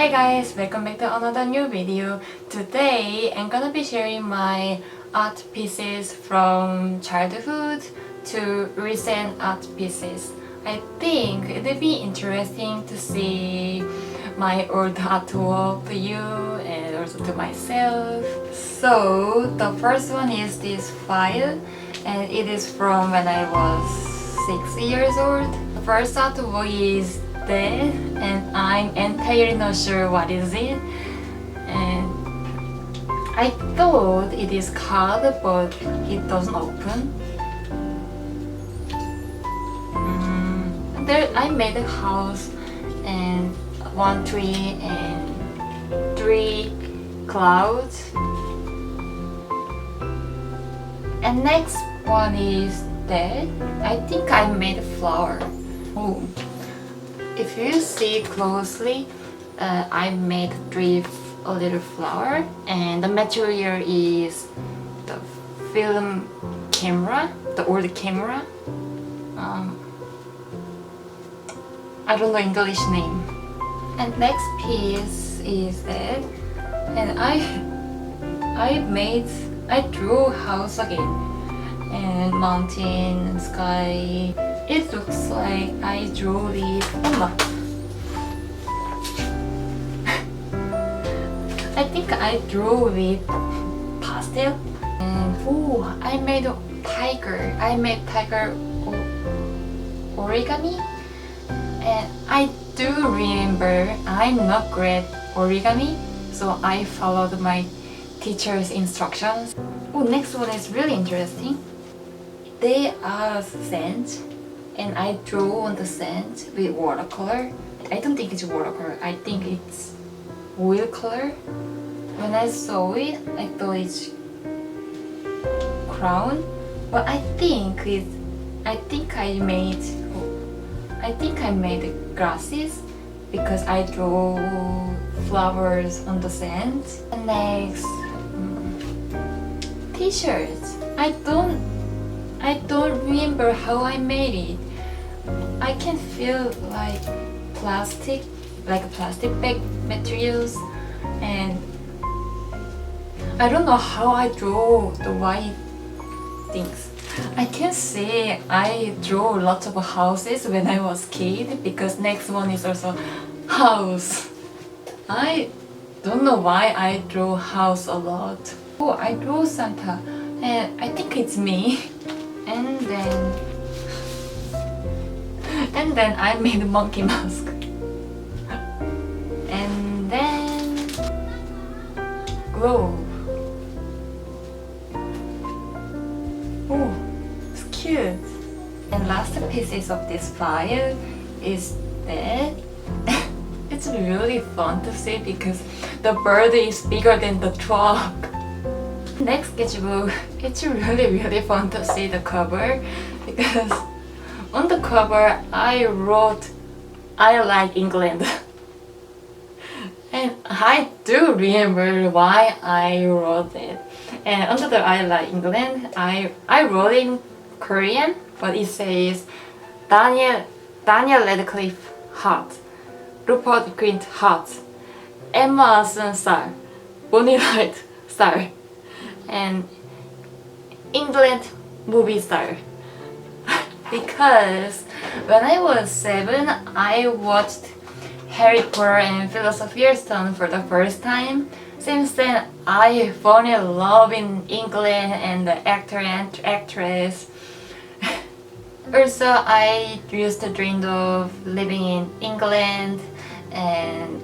Hey guys, welcome back to another new video. Today I'm gonna be sharing my art pieces from childhood to recent art pieces. I think it'll be interesting to see my old artwork to you and also to myself. So the first one is this file, and it is from when I was 6 years old. The first artwork is there, and I'm entirely not sure what is it. And I thought it is card, but it doesn't open. There, I made a house and one tree and 3 clouds. And next one is that I think I made a flower. Oh. If you see closely, I made a little flower, and the material is the film camera, the old camera. I don't know English name. And next piece is that, and I drew house again, and mountain, sky. It looks like I drew with I think I drew with pastel. And I made a tiger. I made tiger origami. And I do remember I'm not great origami, so I followed my teacher's instructions. Next one is really interesting. They are sands, and I drew on the sand with watercolor. I don't think it's watercolor, I think it's oil color. When I saw it, I thought it's crown, but I think I made glasses because I drew flowers on the sand. And next, t-shirts. I don't remember how I made it. I can feel like plastic bag materials, and I don't know how I draw the white things. I can say I drew lots of houses when I was kid, because next one is also house. I don't know why I draw house a lot. I drew Santa, and I think it's me. And then I made a monkey mask. And then glove. It's cute. And last pieces of this file is that it's really fun to see because the bird is bigger than the truck. Next sketchbook, it's really fun to see the cover, because on the cover I wrote I like England. And I do remember why I wrote it. And under the I like England, I wrote in Korean, but it says Daniel Radcliffe heart, Rupert Grint heart, Emma Watson star, Bonnie Wright star, and England movie star. Because when I was 7, I watched Harry Potter and Philosopher's Stone for the first time. Since then, I fell in love in England and the actor and actress. Also, I used to dream of living in England, and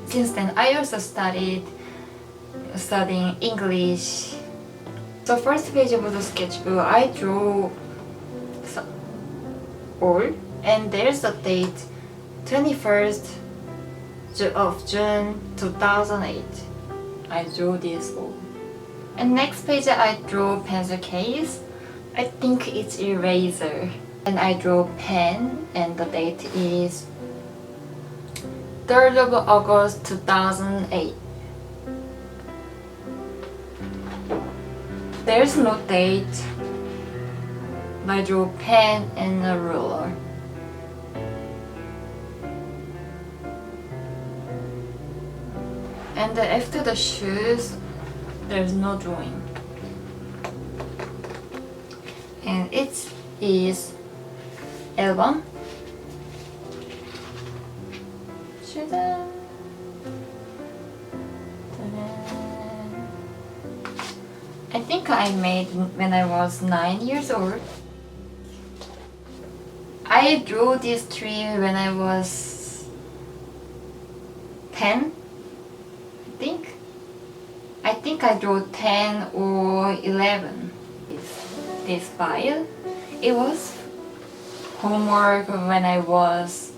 since then I also studying English. So first page of the sketchbook, I drew all, and there's a date, 21st of June 2008. I drew this all. And next page I drew pencil case. I think it's eraser. And I drew pen, and the date is 3rd of August 2008. There's no date. I drew pen and a ruler. And then after the shoes, there's no drawing. And it is album. I think I made when I was 9 years old. I drew this tree when I was 10, I think. I think I drew 10 or 11. This file. It was homework when I was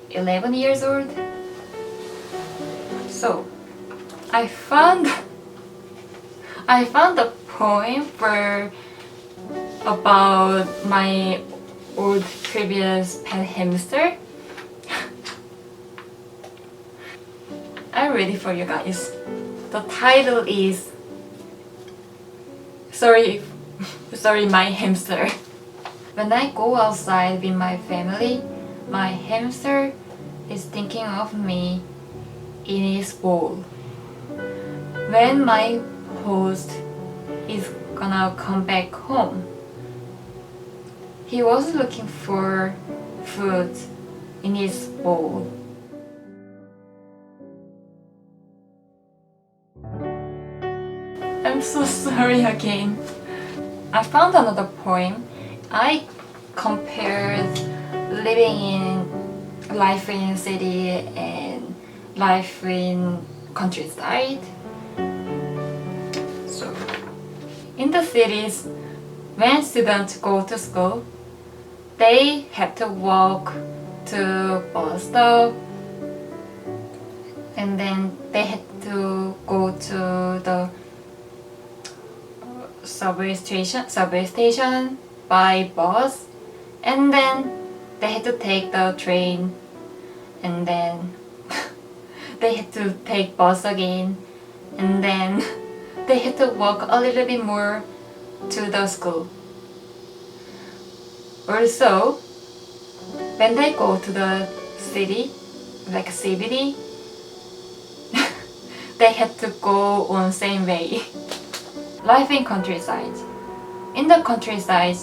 11 years old. So I found a poem about my old previous pet hamster. I'm ready for you guys. The title is Sorry, my hamster. When I go outside with my family, my hamster is thinking of me in his bowl. When my host is gonna come back home, he was looking for food in his bowl. I'm so sorry again. I found another poem. I compared living in life in city and life in countryside. So, in the cities, when students go to school, they have to walk to bus stop, and then they had to go to the subway station by bus, and then they had to take the train, and then they had to take bus again, and then they had to walk a little bit more to the school. Also, when they go to the city, like CBD, they had to go on same way. Life in countryside. In the countryside,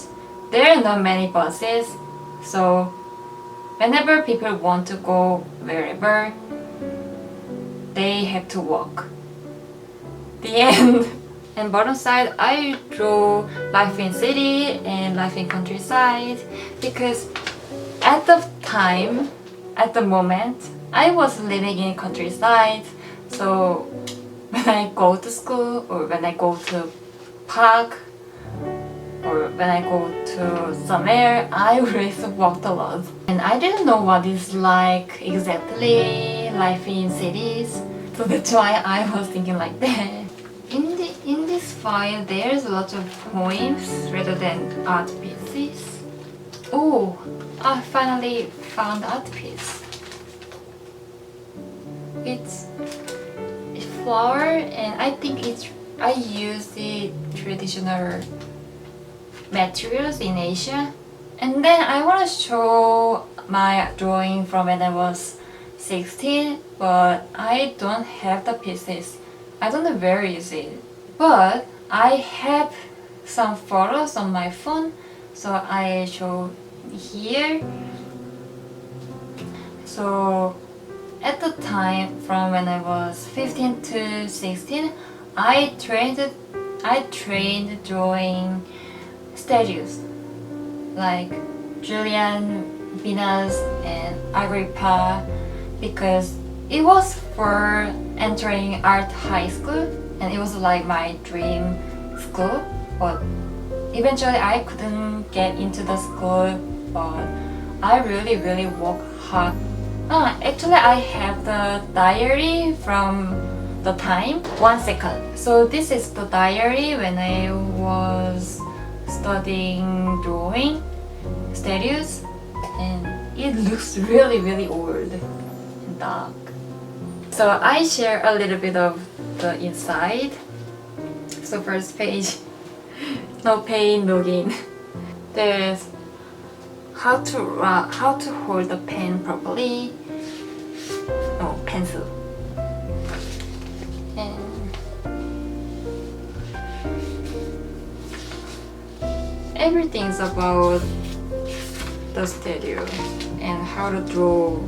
there are not many buses, so whenever people want to go wherever, they have to walk. The end. And bottom side, I drew life in city and life in countryside because at the moment, I was living in countryside. So when I go to school or when I go to park or when I go to somewhere, I always walked a lot. And I didn't know what it's like exactly life in cities. So that's why I was thinking like that. In this file, there's a lot of poems rather than art pieces. Oh, I finally found art piece. It's a flower, and I think I use the traditional materials in Asia. And then I want to show my drawing from when I was 16, but I don't have the pieces. I don't know where is it. But I have some photos on my phone, so I show here. So at the time, from when I was 15 to 16, I trained drawing statues like Julian, Venus, and Agrippa because it was for entering art high school, and it was like my dream school. But eventually I couldn't get into the school, but I really worked hard. Actually I have the diary from the time. 1 second. So this is the diary when I was studying drawing statues, and it looks really old and dark. So I share a little bit of the inside. So first page, no pain, no gain. There's how to hold the pen properly. Oh, pencil. everything's about the studio and how to draw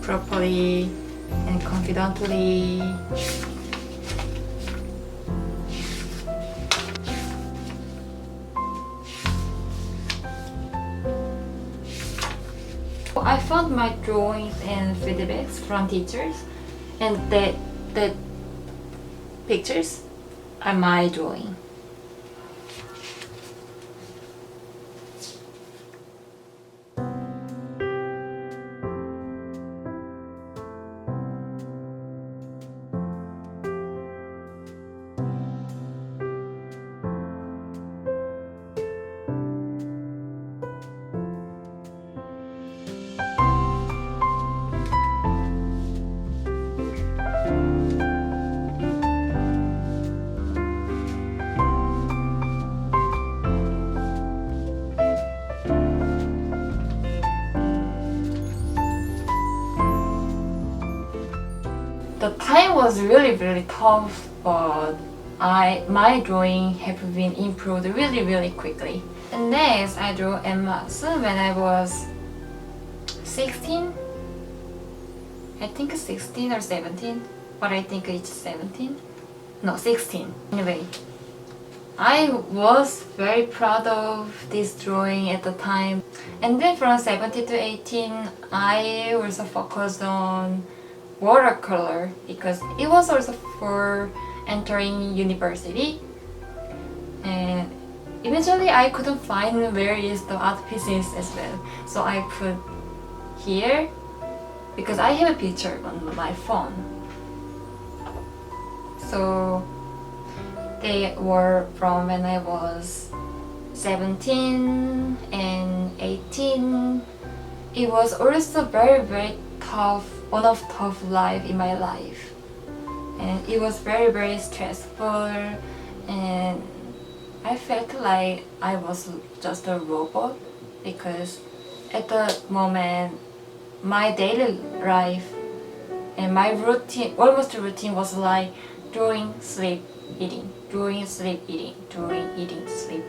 properly and confidently. I found my drawings and feedbacks from teachers, and the pictures are my drawing. The time was really tough, but my drawing have been improved really quickly. And next, I drew enamels when I was 16. I think 16 or 17, but I think it's 17. No, 16. Anyway, I was very proud of this drawing at the time. And then from 17 to 18, I also focused on watercolor because it was also for entering university, and eventually I couldn't find where is the art pieces as well, so I put here because I have a picture on my phone. So they were from when I was 17 and 18. It was also very tough, one of tough life in my life, and it was very stressful, and I felt like I was just a robot because at the moment my daily life and my routine, almost routine, was like drawing, sleep, eating, drawing, sleep, eating, drawing, eating, sleep,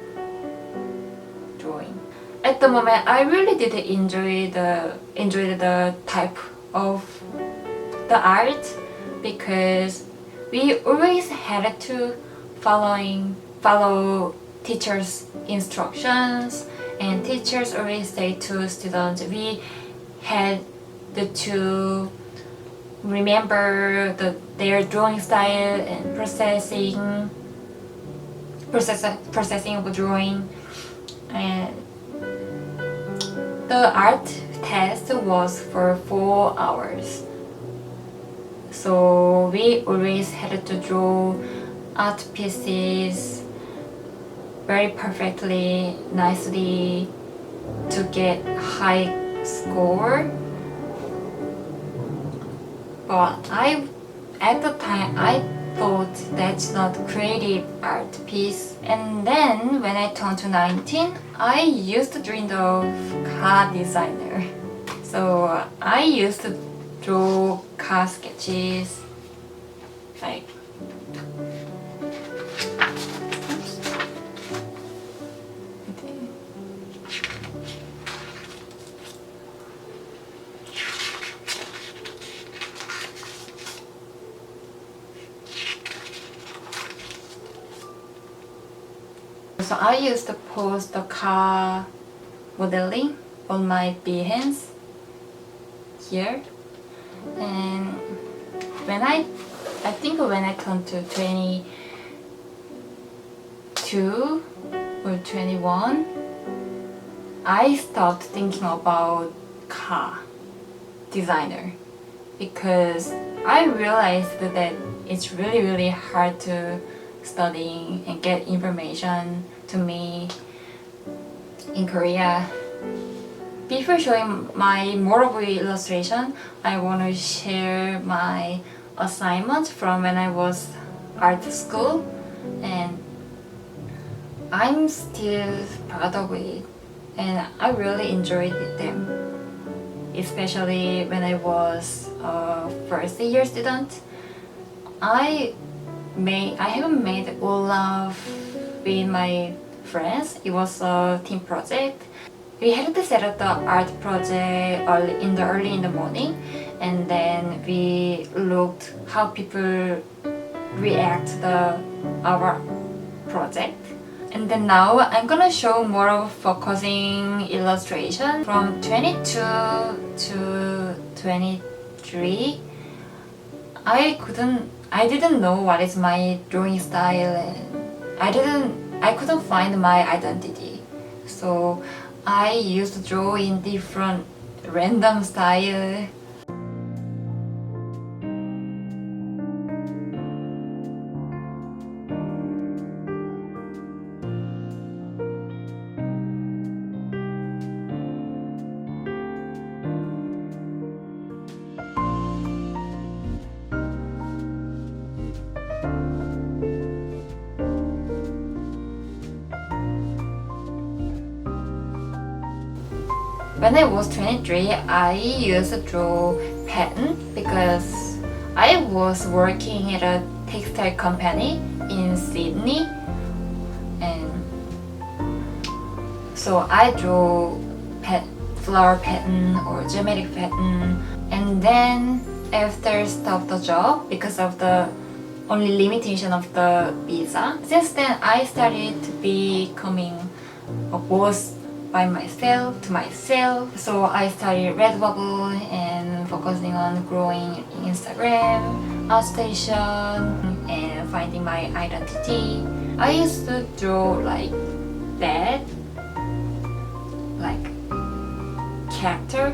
drawing. At the moment, I really did enjoy the type of the art because we always had to follow teachers' instructions, and teachers always say to students we had to remember their drawing style and processing of drawing. And the art test was for 4 hours. So we always had to draw art pieces very perfectly, nicely to get high score. But at the time, I thought that's not creative art piece. And then when I turned to 19, I used to dream of car designer. So I used to draw car sketches, like so I used to post the car modeling on my Behance here, and when I think when I turned to 22 or 21, I stopped thinking about car designer because I realized that it's really hard to study and get information to me in Korea. Before showing my more illustration, I want to share my assignment from when I was art school, and I'm still proud of it, and I really enjoyed them, especially when I was a first year student. I haven't made Olaf with my friends. It was a team project. We had to set up the art project early in the morning, and then we looked how people react to our project. And then now I'm gonna show more of focusing illustration from 22 to 23. I didn't know what is my drawing style, and I couldn't find my identity. So I used to draw in different random style. When I was 23, I used to draw pattern because I was working at a textile company in Sydney, and so I draw flower pattern or geometric pattern. And then after stop the job because of the only limitation of the visa, since then I started to becoming a boss by myself to myself. So I started Redbubble and focusing on growing Instagram, outstation, and finding my identity. I used to draw like that, like character.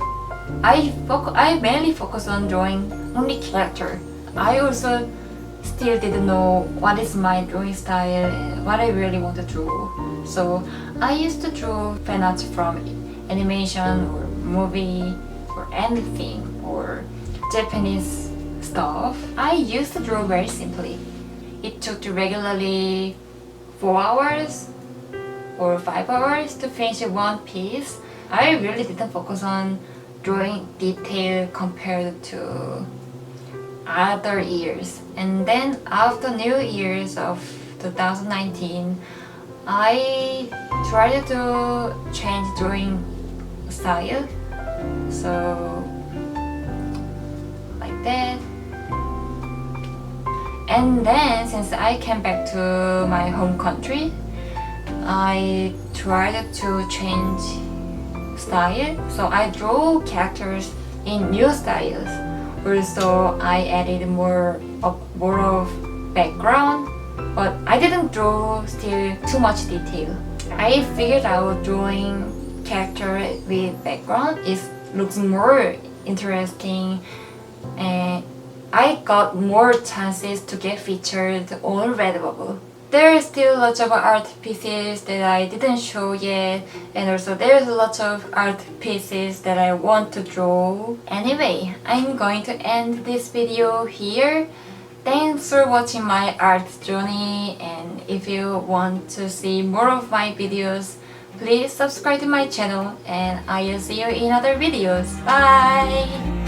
I mainly focus on drawing only character. I also still didn't know what is my drawing style and what I really want to draw. So I used to draw fan arts from animation or movie or anything or Japanese stuff. I used to draw very simply. It took regularly 4 hours or 5 hours to finish one piece. I really didn't focus on drawing detail compared to other years. And then after New Year's of 2019, I tried to change drawing style, so like that. And then since I came back to my home country, I tried to change style, so I draw characters in new styles. Also, I added more of background, but I didn't draw still too much detail. I figured out drawing character with background looks more interesting, and I got more chances to get featured on Redbubble. There are still lots of art pieces that I didn't show yet, and also there's lots of art pieces that I want to draw. Anyway, I'm going to end this video here. Thanks for watching my art journey, and if you want to see more of my videos, please subscribe to my channel, and I'll see you in other videos. Bye!